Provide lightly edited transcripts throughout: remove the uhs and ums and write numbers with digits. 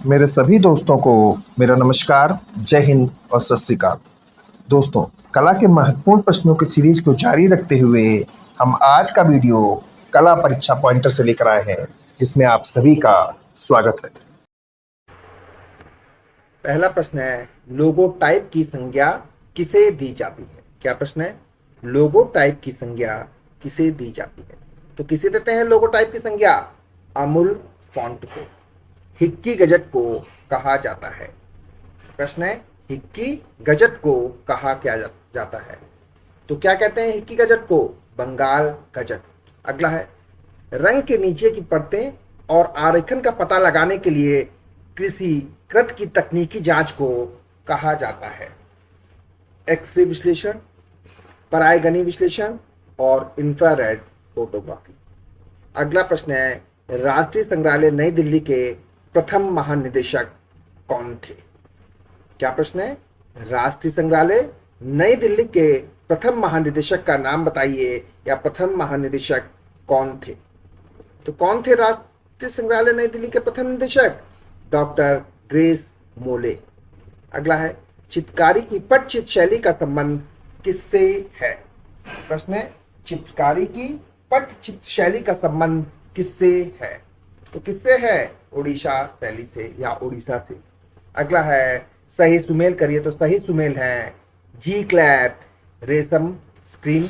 मेरे सभी दोस्तों को मेरा नमस्कार, जय हिंद और सत श्री अकाल। दोस्तों, कला के महत्वपूर्ण प्रश्नों की सीरीज को जारी रखते हुए हम आज का वीडियो कला परीक्षा पॉइंटर से लेकर आए हैं, जिसमें आप सभी का स्वागत है। पहला प्रश्न है, लोगोटाइप की संज्ञा किसे दी जाती है? क्या प्रश्न है? लोगोटाइप की संज्ञा किसे दी जाती है? तो किसे देते हैं लोगोटाइप की संज्ञा? अमूल फॉन्ट को। हिक्की गजट को कहा जाता है। प्रश्न है, हिक्की गजट को कहा क्या जाता है? तो क्या कहते हैं हिक्की गजट को? बंगाल गजट। अगला है, रंग के नीचे की परतें और आरेखन का पता लगाने के लिए कृषि कृत की तकनीकी जांच को कहा जाता है? एक्सरे विश्लेषण, परायगनी विश्लेषण और इंफ्रारेड फोटोग्राफी। अगला प्रश्न है, राष्ट्रीय संग्रहालय नई दिल्ली के प्रथम महानिदेशक कौन थे? क्या प्रश्न है? राष्ट्रीय संग्रहालय नई दिल्ली के प्रथम महानिदेशक का नाम बताइए, या प्रथम महानिदेशक कौन थे? तो कौन थे राष्ट्रीय संग्रहालय नई दिल्ली के प्रथम निदेशक? डॉक्टर ग्रेस मोले। अगला है, चित्रकारी की पटचित्र शैली का संबंध किससे है? प्रश्न है, चित्रकारी की पटचित्र शैली का संबंध किससे है? तो किससे है? उड़ीसा शैली से या उड़ीसा से। अगला है, सही सुमेल करिए। तो सही सुमेल है जी क्लैप, रेशम स्क्रीन,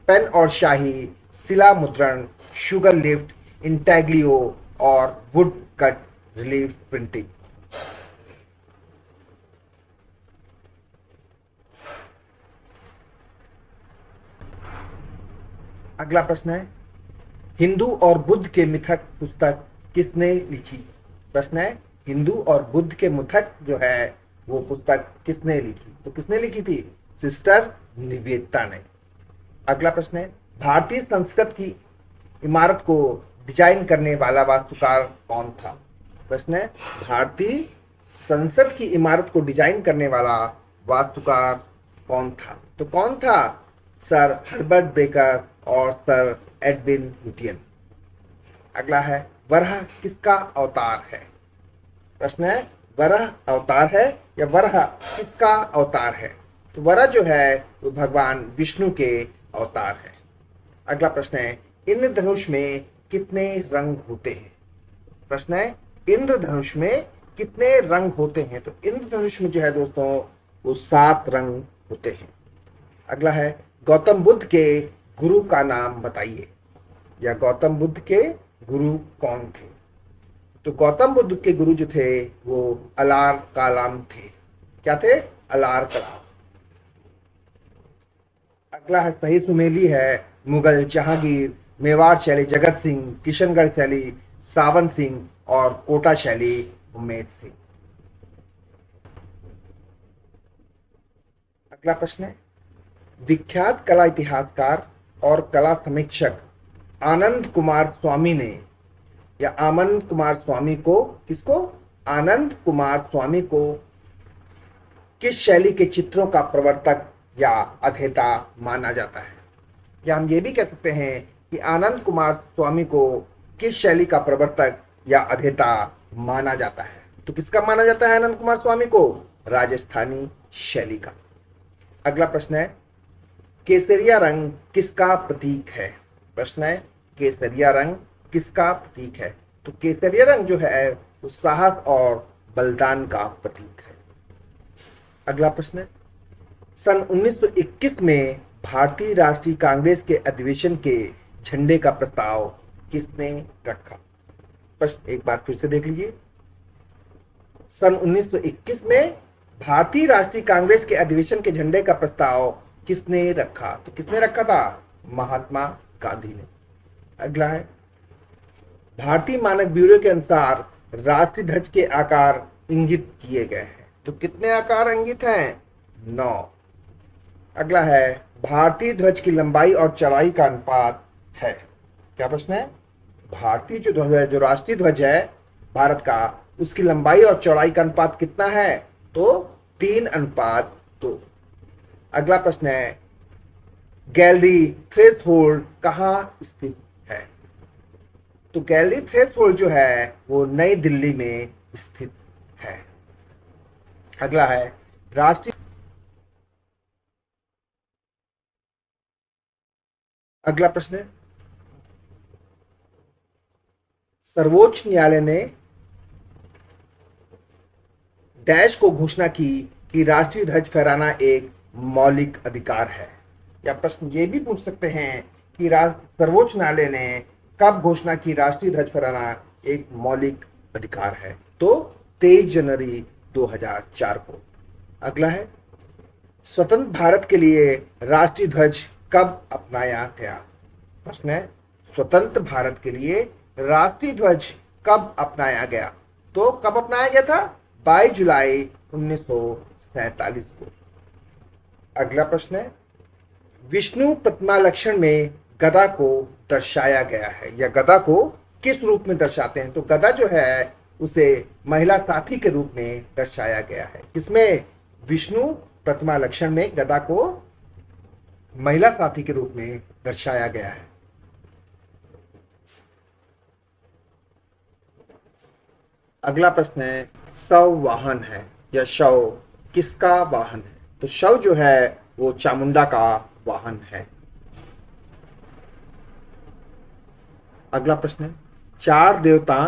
पेन और शाही, शिला मुद्रण, शुगर लिफ्ट, इंटैग्लियो और वुड कट रिलीफ प्रिंटिंग। अगला प्रश्न है, हिंदू और बुद्ध के मिथक पुस्तक किसने लिखी? प्रश्न है, हिंदू और बुद्ध के मिथक जो है वो पुस्तक किसने लिखी? तो किसने लिखी थी? सिस्टर निवेदिता ने। अगला प्रश्न है, भारतीय संस्कृत की इमारत को डिजाइन करने वाला वास्तुकार कौन था? प्रश्न है, भारतीय संसद की इमारत को डिजाइन करने वाला वास्तुकार कौन था? तो कौन था? सर हर्बर्ट बेकर और सर एडविन ह्यूटियन। अगला है, वराह किसका अवतार है? प्रश्न है, वराह अवतार है या वराह किसका अवतार है? तो वराह जो है वो भगवान विष्णु के अवतार है। अगला प्रश्न है, इंद्रधनुष में कितने रंग होते हैं? प्रश्न है, इंद्रधनुष में कितने रंग होते हैं? तो इंद्रधनुष में जो है दोस्तों वो 7 रंग होते हैं। अगला है, गौतम बुद्ध के गुरु का नाम बताइए, या गौतम बुद्ध के गुरु कौन थे? तो गौतम बुद्ध के गुरु जो थे वो अलार कालाम थे। क्या थे? अलार कलाम। अगला है, सही सुमेली है मुगल जहांगीर, मेवाड़ शैली जगत सिंह, किशनगढ़ शैली सावंत सिंह और कोटा शैली उम्मेद सिंह। अगला प्रश्न है, विख्यात कला इतिहासकार और कला समीक्षक आनंद कुमार स्वामी ने, या आनंद कुमार स्वामी को, किसको? आनंद कुमार स्वामी को किस शैली के चित्रों का प्रवर्तक या अध्येता माना जाता है? या हम ये भी कह सकते हैं कि आनंद कुमार स्वामी को किस शैली का प्रवर्तक या अध्येता माना जाता है? तो किसका माना जाता है आनंद कुमार स्वामी को? राजस्थानी शैली का। अगला प्रश्न है, केसरिया रंग किसका प्रतीक है? प्रश्न है, केसरिया रंग किसका प्रतीक है? तो केसरिया रंग जो है वो साहस और बलिदान का प्रतीक है। अगला प्रश्न है, सन 1921 में भारतीय राष्ट्रीय कांग्रेस के अधिवेशन के झंडे का प्रस्ताव किसने रखा? प्रश्न एक बार फिर से देख लीजिए। सन 1921 में भारतीय राष्ट्रीय कांग्रेस के अधिवेशन के झंडे का प्रस्ताव किसने रखा? तो किसने रखा था? महात्मा गांधी ने। अगला है, भारतीय मानक ब्यूरो के अनुसार राष्ट्रीय ध्वज के आकार इंगित किए गए हैं। तो कितने आकार इंगित हैं? 9। अगला है, भारतीय ध्वज की लंबाई और चौड़ाई का अनुपात है। क्या प्रश्न है? भारतीय जो ध्वज है, जो राष्ट्रीय ध्वज है भारत का, उसकी लंबाई और चौड़ाई का अनुपात कितना है? तो 3:2। अगला प्रश्न है, गैलरी थ्रेशोल्ड कहाँ स्थित है? तो गैलरी थ्रेशोल्ड जो है वो नई दिल्ली में स्थित है। अगला है राष्ट्रीय अगला प्रश्न है, सर्वोच्च न्यायालय ने डैश को घोषणा की कि राष्ट्रीय ध्वज फहराना एक मौलिक अधिकार है। या प्रश्न ये भी पूछ सकते हैं कि सर्वोच्च न्यायालय ने कब घोषणा की राष्ट्रीय ध्वज फहराना एक मौलिक अधिकार है? तो 23 जनवरी 2004 को। अगला है, स्वतंत्र भारत के लिए राष्ट्रीय ध्वज कब अपनाया गया? प्रश्न है, स्वतंत्र भारत के लिए राष्ट्रीय ध्वज कब अपनाया गया? तो कब अपनाया गया था? 22 जुलाई 1947 को। अगला प्रश्न है, विष्णु प्रतिमा लक्षण में गदा को दर्शाया गया है, या गदा को किस रूप में दर्शाते हैं? तो गदा जो है उसे महिला साथी के रूप में दर्शाया गया है। किसमें? विष्णु प्रतिमा लक्षण में गदा को महिला साथी के रूप में दर्शाया गया है। अगला प्रश्न है, शव वाहन है या शव किसका वाहन है? तो शव जो है वो चामुंडा का वाहन है। अगला प्रश्न है, चार देवता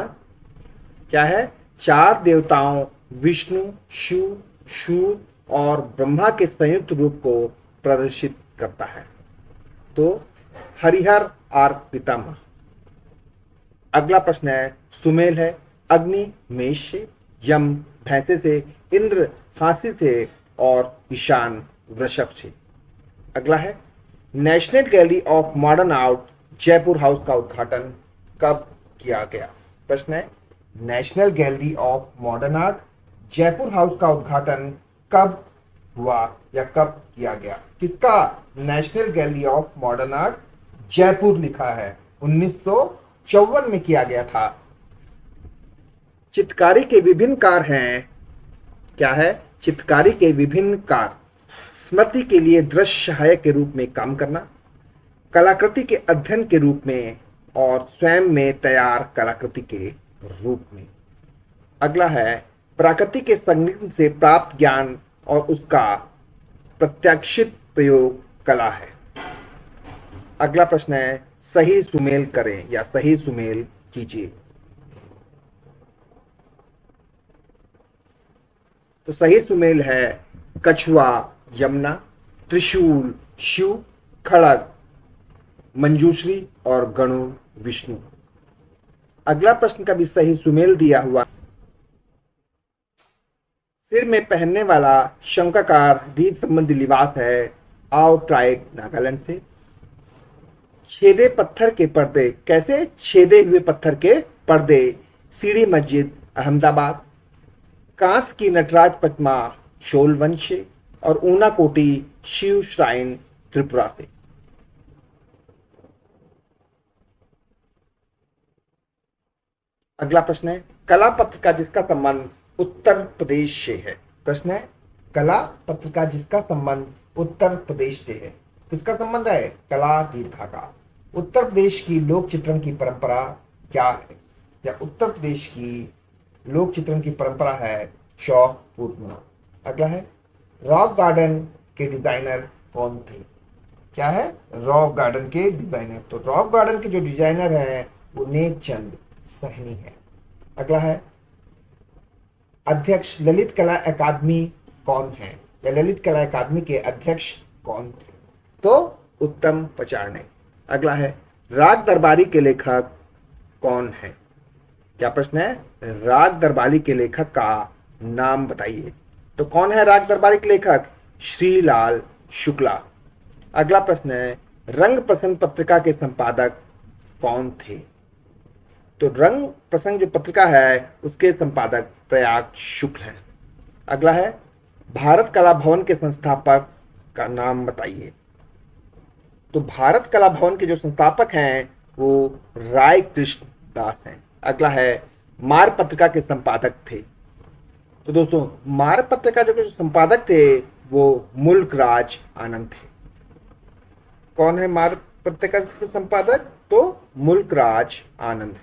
क्या है? चार देवताओं विष्णु, शिव, सूर्य और ब्रह्मा के संयुक्त रूप को प्रदर्शित करता है। तो हरिहर और पितामह। अगला प्रश्न है, सुमेल है अग्नि मेष से, यम भैंसे से, इंद्र हाथी से और ईशान वृषभ से। अगला है, national gallery of modern art Jaipur house का उद्घाटन कब किया गया? प्रश्न है, national gallery of modern art Jaipur house का उद्घाटन कब हुआ या कब किया गया? किसका? National gallery of modern art Jaipur लिखा है, 1954 में किया गया था। चित्रकारी के विभिन्न कार्य हैं। क्या है? चित्रकारी के विभिन्न कार्य, स्मृति के लिए दृश्य सहायक के रूप में काम करना, कलाकृति के अध्ययन के रूप में और स्वयं में तैयार कलाकृति के रूप में। अगला है, प्रकृति के संगीत से प्राप्त ज्ञान और उसका प्रत्याशित प्रयोग कला है। अगला प्रश्न है, सही सुमेल करें या सही सुमेल कीजिए। तो सही सुमेल है कछुआ यमुना, त्रिशूल शिव, खड़ग मंजूश्री और गणुड़ विष्णु। अगला प्रश्न का भी सही सुमेल दिया हुआ। सिर में पहनने वाला शंखाकार रीढ़ संबंधी लिबास है आओ ट्राइब नागालैंड से। छेदे पत्थर के पर्दे, कैसे? छेदे हुए पत्थर के पर्दे सीढ़ी मस्जिद अहमदाबाद। कांस की नटराज प्रतिमा शोलवंश से और ऊना कोटी शिव श्राइन त्रिपुरा से। अगला प्रश्न है, कला पत्रिका जिसका संबंध उत्तर प्रदेश से है। प्रश्न है, कला पत्रिका जिसका संबंध उत्तर प्रदेश से है। किसका संबंध है? कला दीर्घा का। उत्तर प्रदेश की लोक चित्रण की परंपरा क्या है? या उत्तर प्रदेश की लोक चित्रण की परंपरा है चौक पूर्णिमा। अगला है, रॉक गार्डन के डिजाइनर कौन थे? क्या है? रॉक गार्डन के डिजाइनर। तो रॉक गार्डन के जो डिजाइनर हैं वो नेक चंद सहनी है। अगला है, अध्यक्ष ललित कला अकादमी कौन है? या ललित कला अकादमी के अध्यक्ष कौन थे? तो उत्तम पचारणे। अगला है, राग दरबारी के लेखक कौन है? क्या प्रश्न है? राग दरबारी के लेखक का नाम बताइए। तो कौन है राग दरबारी के लेखक? श्रीलाल शुक्ला। अगला प्रश्न है, रंग प्रसंग पत्रिका के संपादक कौन थे? तो रंग प्रसंग जो पत्रिका है उसके संपादक प्रयाग शुक्ल है। अगला है, भारत कला भवन के संस्थापक का नाम बताइए। तो भारत कला भवन के जो संस्थापक हैं वो राय कृष्ण दास हैं। अगला है, मार पत्रिका के संपादक थे। तो दोस्तों, मार पत्रिका जो संपादक थे वो मुल्क राज आनंद थे। कौन है मार पत्रिका के संपादक? तो मुल्क राज आनंद।